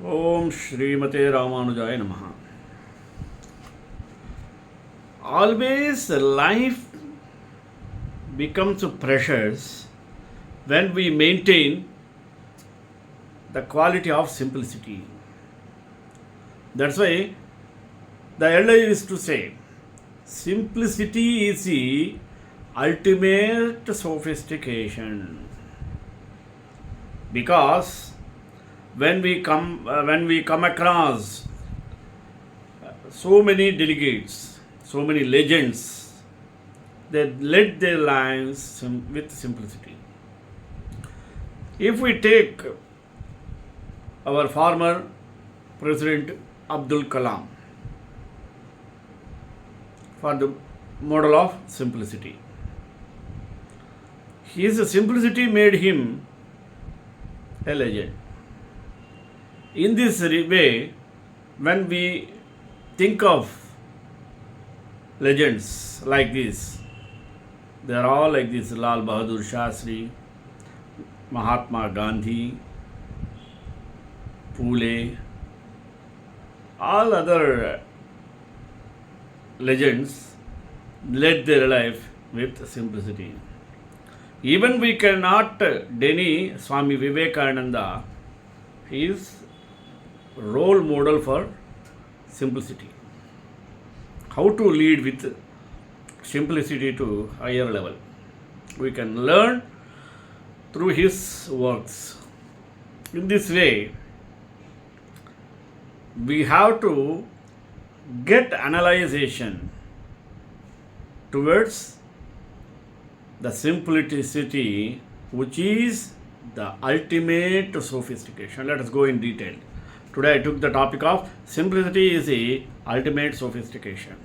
Om Srimate Ramanujaya Namaha. Always life becomes precious when we maintain the quality of simplicity. That's why the elder used to say, simplicity is the ultimate sophistication. Because when we come across so many delegates, so many legends, they led their lives with simplicity. If we take our former President Abdul Kalam for the model of simplicity, his simplicity made him a legend. In this way, when we think of legends like this, they are all like this: Lal Bahadur Shastri, Mahatma Gandhi, Phule, all other legends led their life with simplicity. Even we cannot deny Swami Vivekananda. He is role model for simplicity. How to lead with simplicity to higher level. We can learn through his works. In this way, we have to get analyzation towards the simplicity, which is the ultimate sophistication. Let us go in detail. Today I took the topic of simplicity is the ultimate sophistication.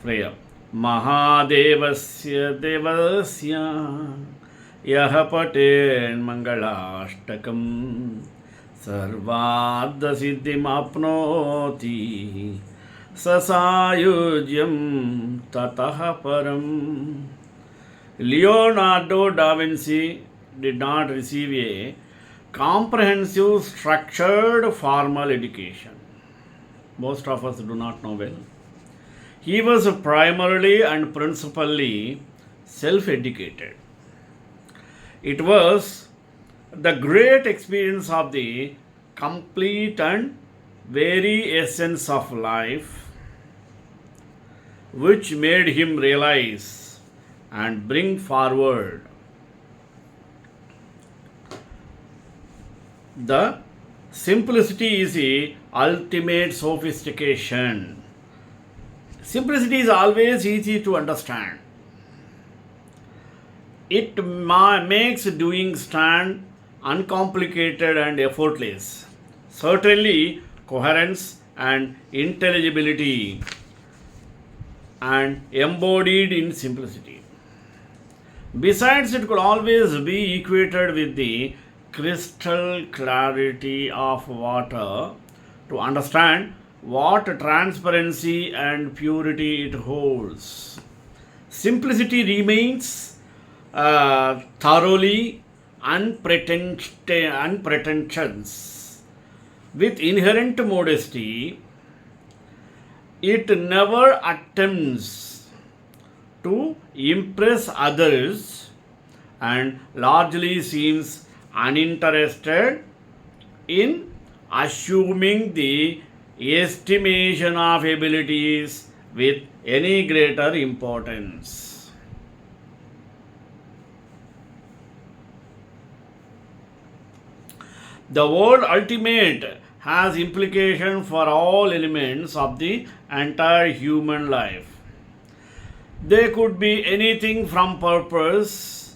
Prayer. Mahadevasya devasya yaha paten mangalastakam sarvadha siddhim apnoti sasayujyam tatah param. Leonardo Da Vinci did not receive a comprehensive, structured, formal education. Most of us do not know well. He was primarily and principally self-educated. It was the great experience of the complete and very essence of life which made him realize and bring forward the simplicity is the ultimate sophistication. Simplicity is always easy to understand. It makes doing stand uncomplicated and effortless. Certainly, coherence and intelligibility and embodied in simplicity. Besides, it could always be equated with the crystal clarity of water to understand what transparency and purity it holds. Simplicity remains thoroughly unpretentious. With inherent modesty, it never attempts to impress others and largely seems uninterested in assuming the estimation of abilities with any greater importance. The word ultimate has implication for all elements of the entire human life. They could be anything from purpose,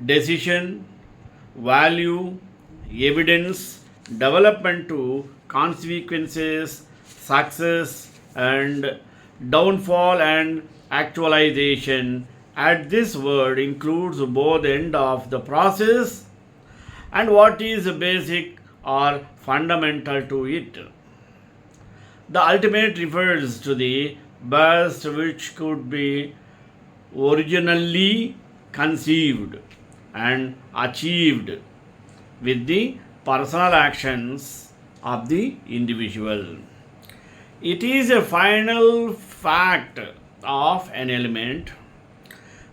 decision, value, evidence, development to consequences, success and downfall and actualization. At this word includes both end of the process and what is basic or fundamental to it. The ultimate refers to the best which could be originally conceived and achieved with the personal actions of the individual. It is a final fact of an element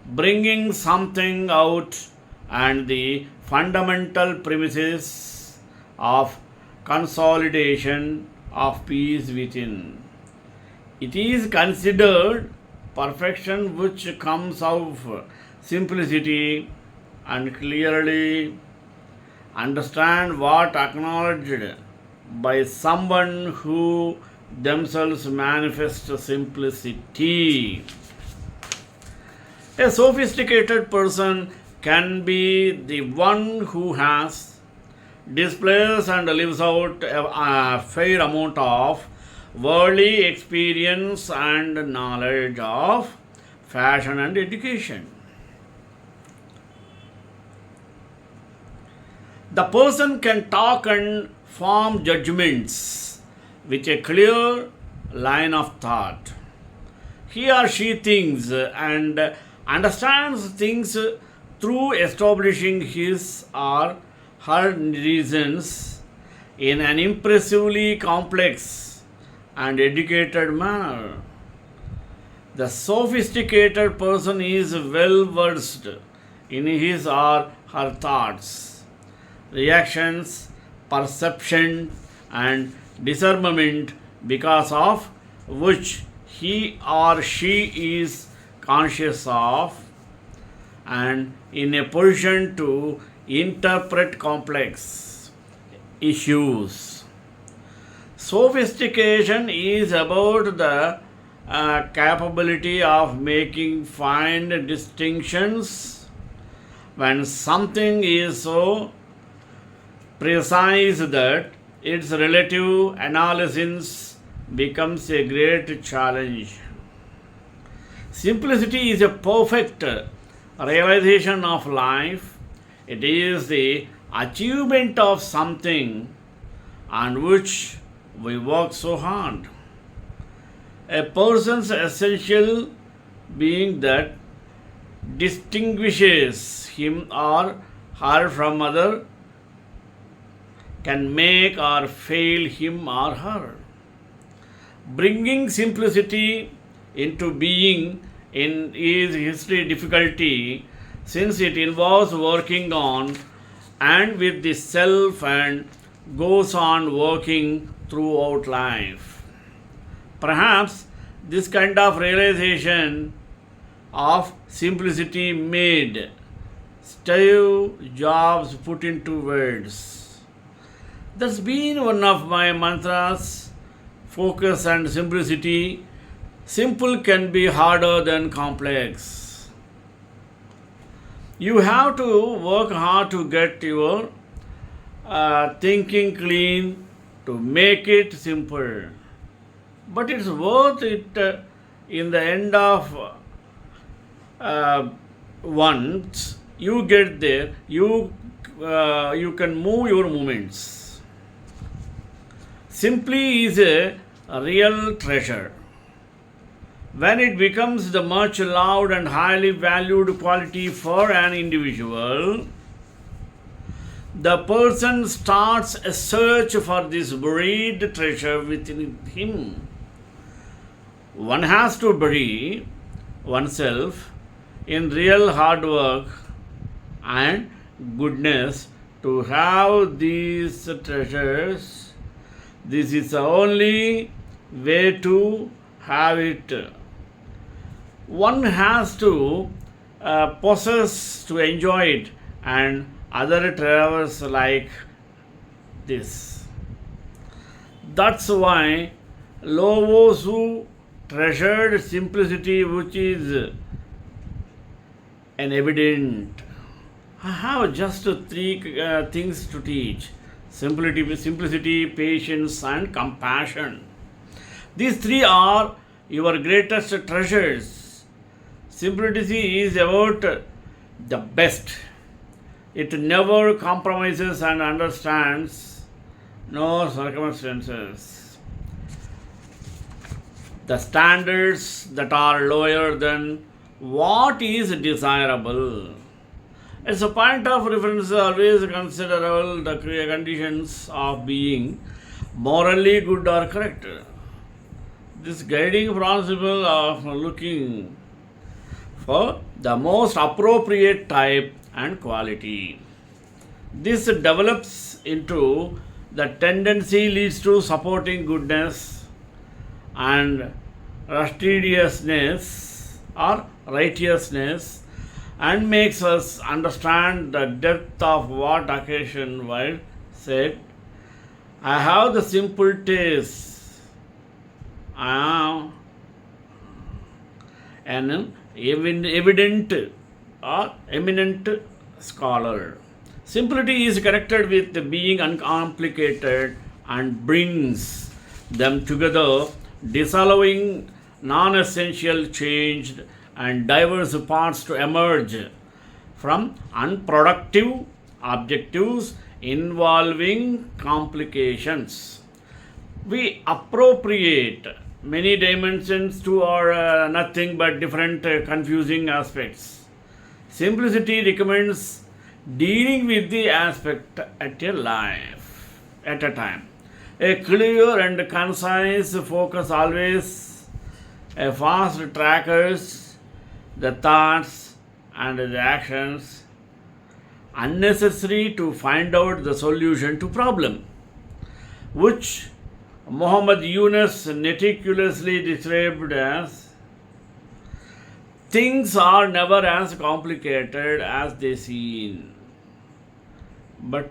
bringing something out and the fundamental premises of consolidation of peace within. It is considered perfection which comes of simplicity and clearly understand what acknowledged by someone who themselves manifest simplicity. A sophisticated person can be the one who has displays and lives out a fair amount of worldly experience and knowledge of fashion and education. The person can talk and form judgments with a clear line of thought. He or she thinks and understands things through establishing his or her reasons in an impressively complex and educated manner. The sophisticated person is well versed in his or her thoughts, reactions, perception, and discernment, because of which he or she is conscious of and in a position to interpret complex issues. Sophistication is about the capability of making fine distinctions when something is so precise that its relative analysis becomes a great challenge. Simplicity is a perfect realization of life. It is the achievement of something on which we work so hard. A person's essential being that distinguishes him or her from other can make or fail him or her. Bringing simplicity into being in is history difficulty, since it involves working on and with the self and goes on working throughout life. Perhaps this kind of realization of simplicity made Steve Jobs put into words. That's been one of my mantras: focus and simplicity. Simple can be harder than complex. You have to work hard to get your thinking clean to make it simple. But it's worth it in the end of once you get there, you can move your movements. Simply is a real treasure. When it becomes the much loved and highly valued quality for an individual, the person starts a search for this buried treasure within him. One has to bury oneself in real hard work and goodness to have these treasures. This is the only way to have it. One has to possess to enjoy it, and other travels like this. That's why Lovosu treasured simplicity, which is an evident. I have just three things to teach: simplicity, patience, and compassion. These three are your greatest treasures. Simplicity is about the best. It never compromises and understands no circumstances. The standards that are lower than what is desirable. As a point of reference, always consider all the conditions of being morally good or correct. This guiding principle of looking for the most appropriate type and quality. This develops into the tendency leads to supporting goodness and righteousness and makes us understand the depth of what occasion while said, I have the simple taste. I am an evident or eminent scholar. Simplicity is connected with being uncomplicated and brings them together, disallowing non essential change and diverse parts to emerge from unproductive objectives involving complications. We appropriate many dimensions to our nothing but different confusing aspects. Simplicity recommends dealing with the aspect at a life at a time. A clear and concise focus always a fast trackers the thoughts and the actions unnecessary to find out the solution to problem, which Muhammad Yunus meticulously described as things are never as complicated as they seem, but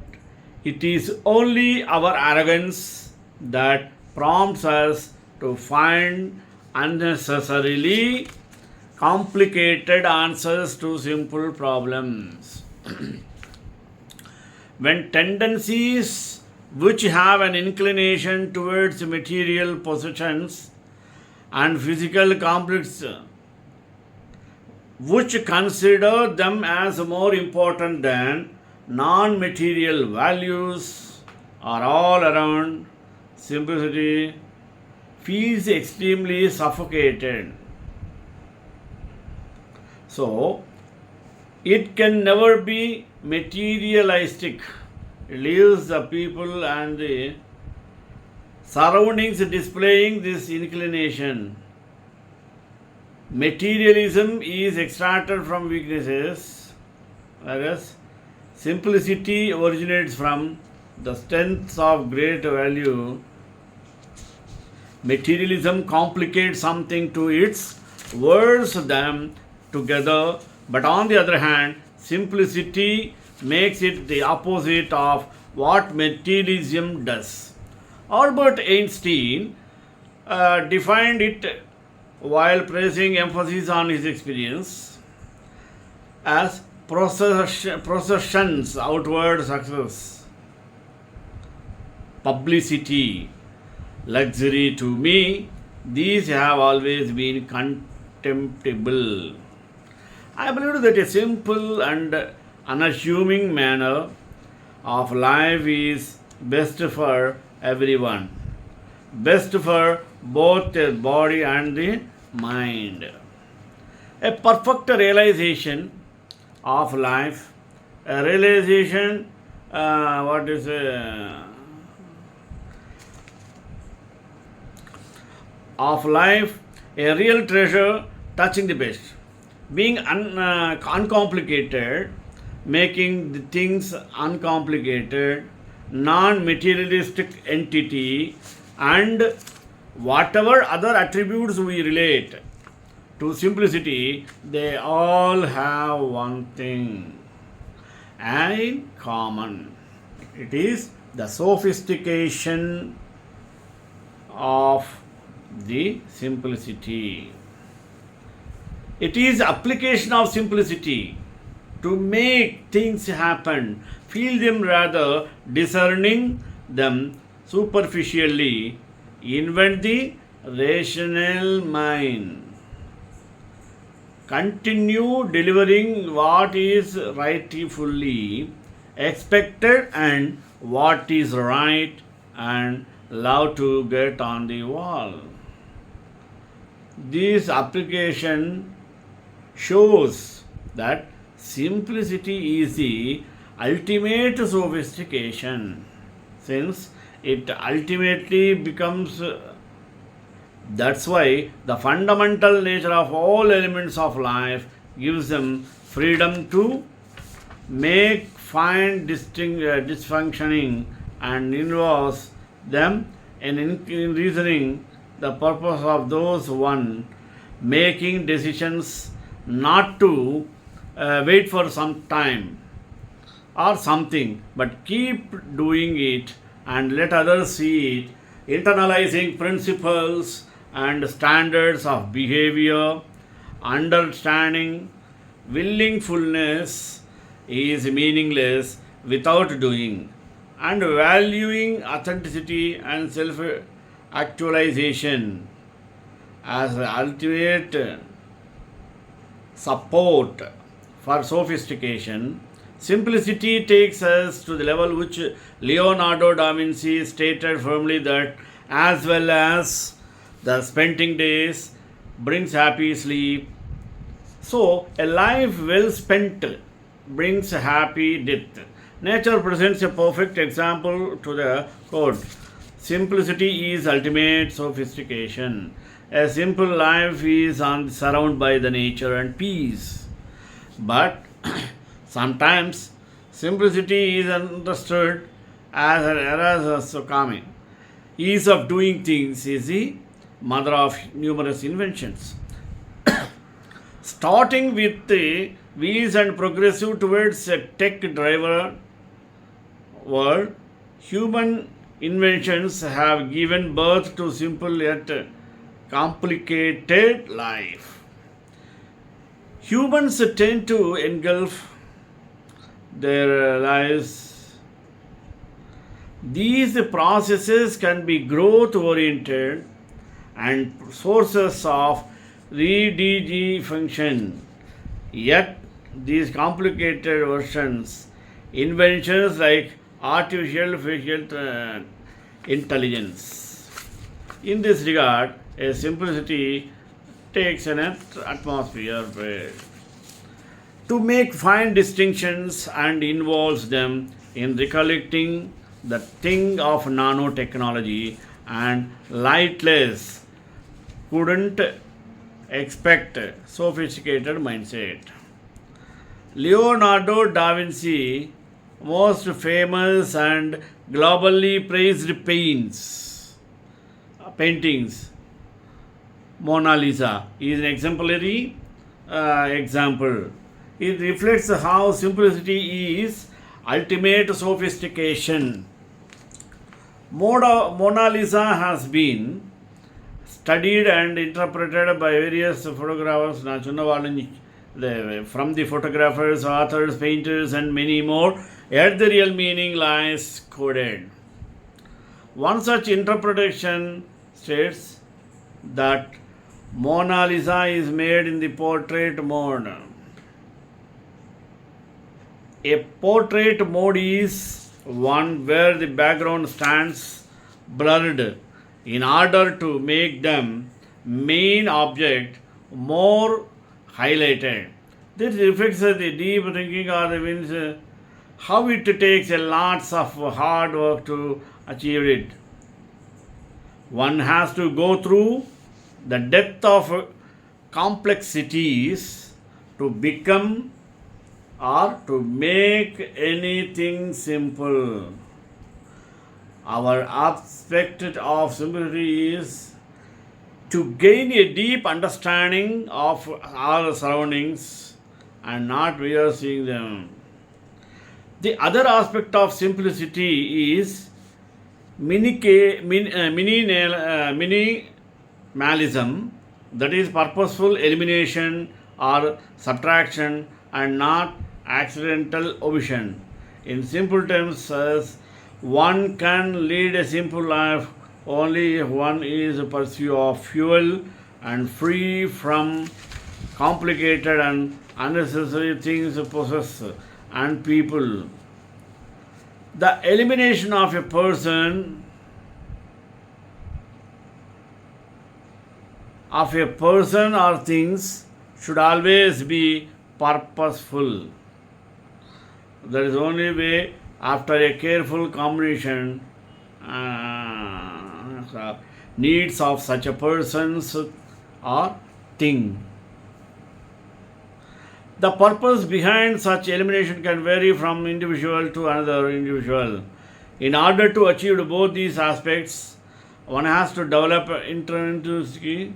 it is only our arrogance that prompts us to find unnecessarily complicated answers to simple problems. When tendencies which have an inclination towards material possessions and physical conflicts, which consider them as more important than non material values, are all around, simplicity feels extremely suffocated. So, it can never be materialistic. It leaves the people and the surroundings displaying this inclination. Materialism is extracted from weaknesses, whereas simplicity originates from the strengths of great value. Materialism complicates something to its words them together, but on the other hand, simplicity makes it the opposite of what materialism does. Albert Einstein defined it while placing emphasis on his experience as processions outward success, publicity, luxury. To me, these have always been contemptible. I believe that a simple and unassuming manner of life is best for everyone, best for both the body and the mind. A perfect realization of life, a realization, what is of life, a real treasure touching the best, being uncomplicated, making the things uncomplicated, non materialistic entity, and whatever other attributes we relate to simplicity, they all have one thing in common. It is the sophistication of the simplicity. It is application of simplicity to make things happen, feel them rather discerning them superficially, invent the rational mind, continue delivering what is rightfully expected and what is right, and love to get on the wall. This application shows that Simplicity is the ultimate sophistication, since it ultimately becomes. That's why the fundamental nature of all elements of life gives them freedom to make find dysfunctioning and involves them in reasoning the purpose of those one making decisions not to wait for some time or something, but keep doing it and let others see it, internalizing principles and standards of behavior, understanding, willingfulness is meaningless without doing, and valuing authenticity and self actualization as the ultimate support for sophistication. Simplicity takes us to the level which Leonardo da Vinci stated firmly that as well as the spending days brings happy sleep, so a life well spent brings a happy death. Nature presents a perfect example to the quote. Simplicity is ultimate sophistication. A simple life is surrounded by the nature and peace. But sometimes simplicity is understood as an error of calming. Ease of doing things is the mother of numerous inventions. Starting with the wheels and progressive towards a tech driver world, human inventions have given birth to simple yet complicated life. Humans tend to engulf their lives. These processes can be growth oriented and sources of re function. Yet, these complicated versions, inventions like artificial facial intelligence. In this regard, a simplicity takes an atmosphere to make fine distinctions and involves them in recollecting the thing of nanotechnology and lightless couldn't expect sophisticated mindset. Leonardo da Vinci, most famous and globally praised paintings, Mona Lisa, is an exemplary example. It reflects how simplicity is ultimate sophistication. Mona Lisa has been studied and interpreted by various photographers, from the photographers, authors, painters, and many more, yet the real meaning lies coded. One such interpretation states that Mona Lisa is made in the portrait mode. A portrait mode is one where the background stands blurred in order to make the main object more highlighted. This reflects the deep thinking of the Vinci, how it takes a lots of hard work to achieve it. One has to go through the depth of complexities to become or to make anything simple. Our aspect of simplicity is to gain a deep understanding of our surroundings and not we are seeing them. The other aspect of simplicity is minimalism, that is purposeful elimination or subtraction and not accidental omission. In simple terms, as one can lead a simple life only if one is pursuit of fuel and free from complicated and unnecessary things, possess and people. The elimination of a person or things should always be purposeful. There is only way after a careful combination needs of such a person's or thing. The purpose behind such elimination can vary from individual to another individual. In order to achieve both these aspects, one has to develop intrinsic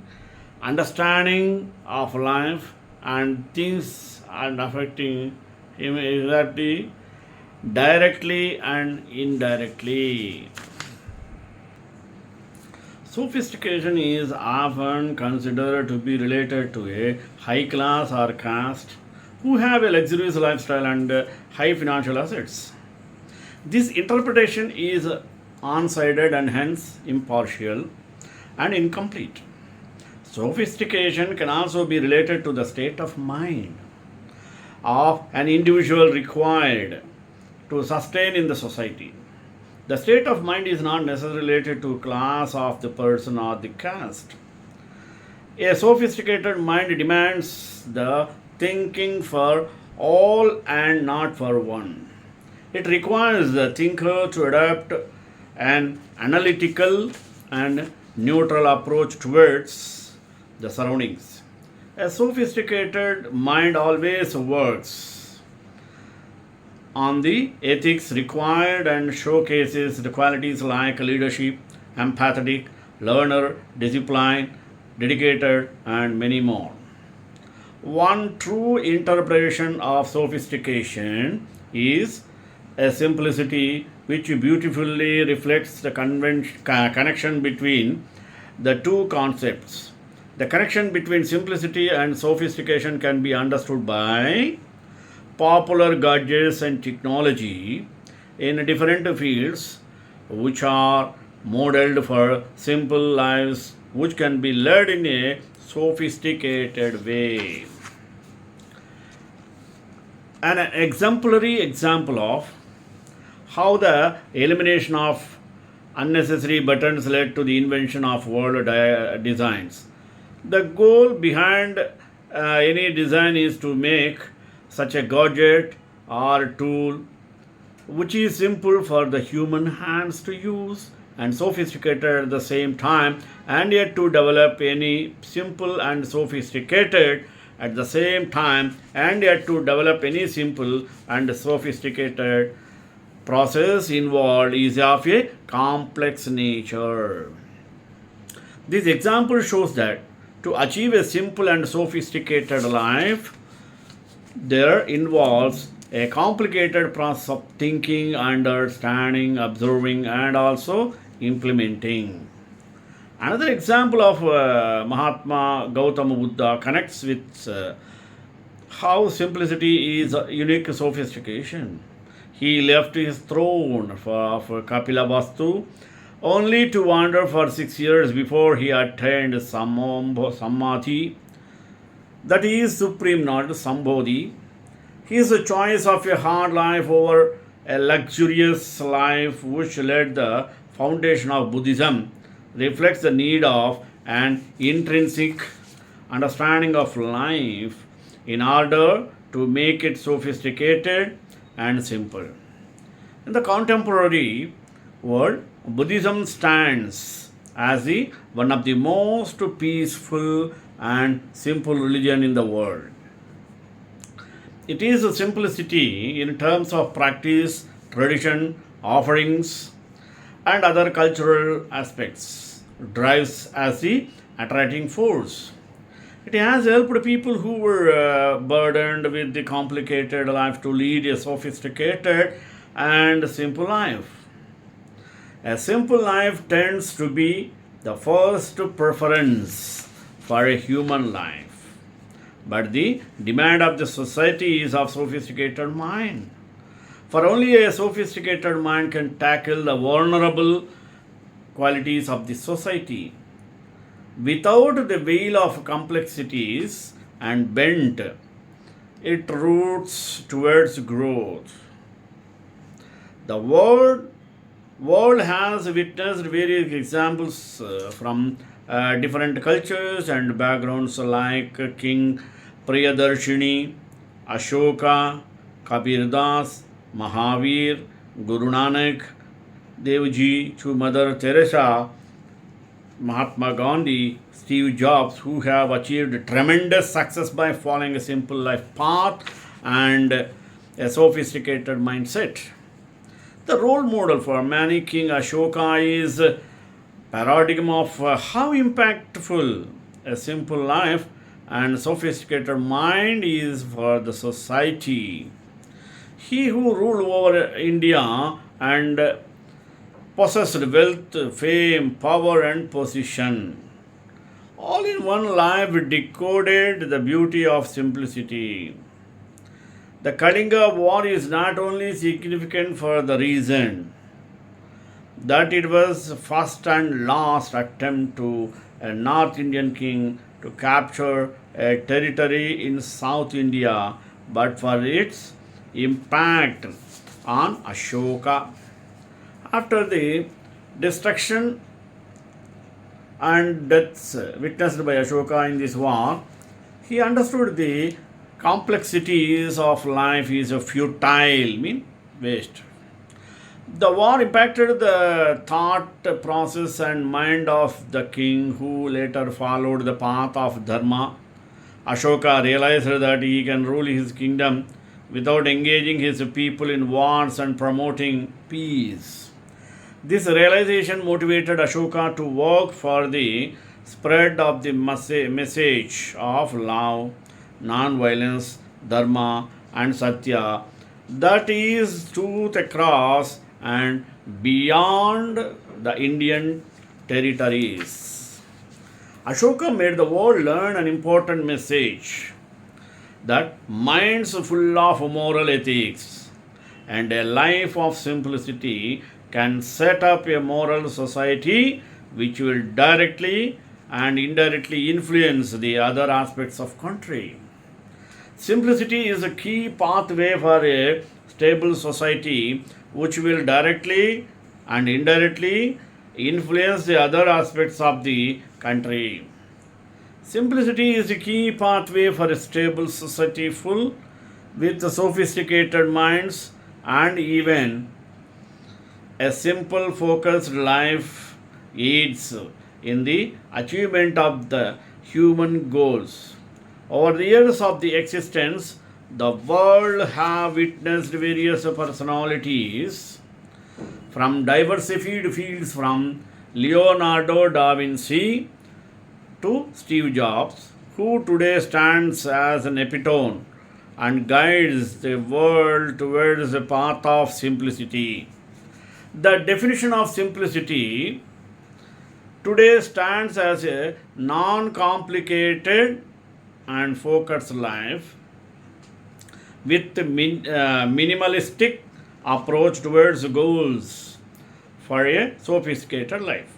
understanding of life and things and affecting him exactly, directly and indirectly. Sophistication is often considered to be related to a high class or caste who have a luxurious lifestyle and high financial assets. This interpretation is one-sided and hence impartial and incomplete. Sophistication can also be related to the state of mind of an individual required to sustain in the society. The state of mind is not necessarily related to class of the person or the caste. A sophisticated mind demands the thinking for all and not for one. It requires the thinker to adopt an analytical and neutral approach towards the surroundings. A sophisticated mind always works on the ethics required and showcases the qualities like leadership, empathetic, learner, discipline, dedicated, and many more. One true interpretation of sophistication is a simplicity which beautifully reflects the connection between the two concepts. The connection between simplicity and sophistication can be understood by popular gadgets and technology in different fields which are modeled for simple lives which can be led in a sophisticated way. An exemplary example of how the elimination of unnecessary buttons led to the invention of world designs. The goal behind any design is to make such a gadget or tool which is simple for the human hands to use and sophisticated at the same time, and yet to develop any simple and sophisticated at the same time, and yet to develop any simple and sophisticated process involved is of a complex nature. This example shows that to achieve a simple and sophisticated life, there involves a complicated process of thinking, understanding, observing, and also implementing. Another example of Mahatma Gautama Buddha connects with how simplicity is a unique sophistication. He left his throne of Kapilavastu only to wander for 6 years before he attained Samadhi, that is supreme knowledge, Sambodhi. His choice of a hard life over a luxurious life, which laid the foundation of Buddhism, reflects the need of an intrinsic understanding of life in order to make it sophisticated and simple. In the contemporary world, Buddhism stands as the one of the most peaceful and simple religion in the world. It is a simplicity in terms of practice, tradition, offerings, and other cultural aspects drives as the attracting force. It has helped people who were burdened with the complicated life to lead a sophisticated and simple life. A simple life tends to be the first preference for a human life. But the demand of the society is of sophisticated mind. For only a sophisticated mind can tackle the vulnerable qualities of the society. Without the veil of complexities and bent, it roots towards growth. The world has witnessed various examples from different cultures and backgrounds like King Priyadarshini, Ashoka, Kabir Das, Mahavir, Guru Nanak Dev Ji to Mother Teresa, Mahatma Gandhi, Steve Jobs, who have achieved tremendous success by following a simple life path and a sophisticated mindset. The role model for many King Ashoka is a paradigm of how impactful a simple life and sophisticated mind is for the society. He who ruled over India and possessed wealth, fame, power, and position. All in one life decoded the beauty of simplicity. The Kalinga War is not only significant for the reason that it was first and last attempt to a North Indian king to capture a territory in South India, but for its impact on Ashoka. After the destruction and deaths witnessed by Ashoka in this war, he understood the complexities of life is a futile, mean waste. The war impacted the thought process and mind of the king, who later followed the path of Dharma. Ashoka realized that he can rule his kingdom without engaging his people in wars and promoting peace. This realization motivated Ashoka to work for the spread of the message of love, non-violence, dharma, and satya, that is truth across and beyond the Indian territories. Ashoka made the world learn an important message that minds full of moral ethics and a life of simplicity can set up a moral society which will directly and indirectly influence the other aspects of country. Simplicity is a key pathway for a stable society which will directly and indirectly influence the other aspects of the country. Simplicity is a key pathway for a stable society full with sophisticated minds, and even a simple focused life aids in the achievement of the human goals. Over the years of the existence, the world have witnessed various personalities from diversified fields, from Leonardo da Vinci to Steve Jobs, who today stands as an epitome and guides the world towards the path of simplicity. The definition of simplicity today stands as a non complicated and focused life with minimalistic approach towards goals for a sophisticated life.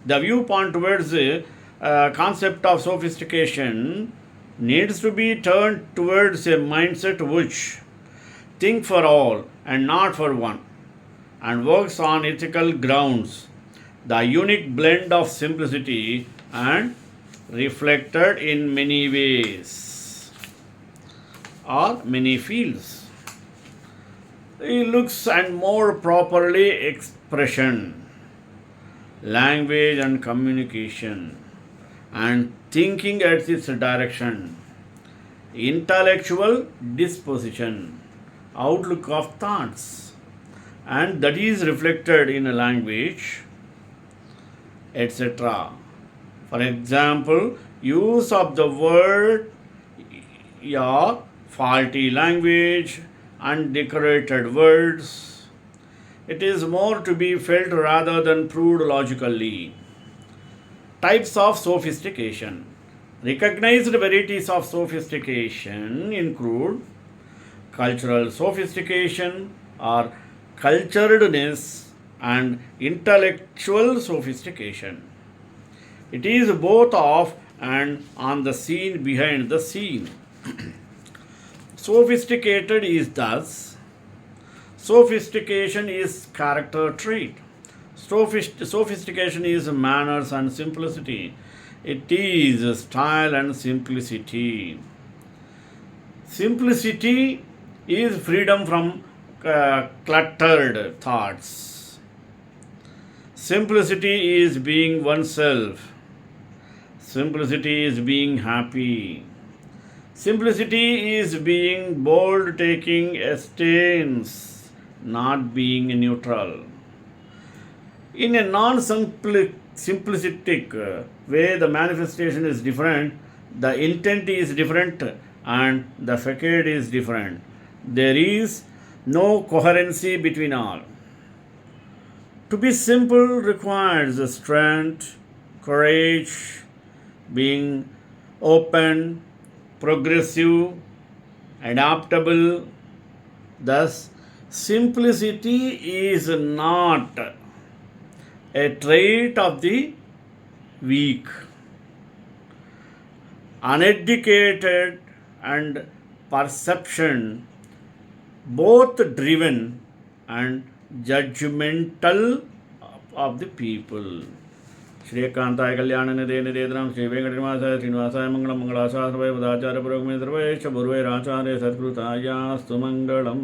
The viewpoint towards the concept of sophistication needs to be turned towards a mindset which think for all and not for one, and works on ethical grounds. The unique blend of simplicity and reflected in many ways or many fields. It looks and more properly expression, language and communication, and thinking at its direction, intellectual disposition, outlook of thoughts, and that is reflected in a language, etc. For example, use of the word or faulty language, undecorated words. It is more to be felt rather than proved logically. Types of sophistication. Recognized varieties of sophistication include cultural sophistication or culturedness and intellectual sophistication. It is both of and on the scene behind the scene. Sophisticated is thus sophistication is character trait. Sophistication is manners and simplicity. It is style and simplicity. Simplicity is freedom from cluttered thoughts. Simplicity is being oneself. Simplicity is being happy. Simplicity is being bold, taking a stance, not being neutral. In a non simplistic way, the manifestation is different, the intent is different, and the facade is different. There is no coherency between all. To be simple requires strength, courage, being open, progressive, adaptable. Thus, simplicity is not a trait of the weak. Uneducated and perception, both driven and judgmental of the people. श्रीकांताय Kalyan Nidhe निधेन्द्राम Shri वेंकटनिवासाय श्रीनिवासाय Mangalam मंगलाशास्त्रवै पदाचार्य पुरोगमे Sarvesh भुर्वैराचार्य सत्कृतायास्तु Mangalam.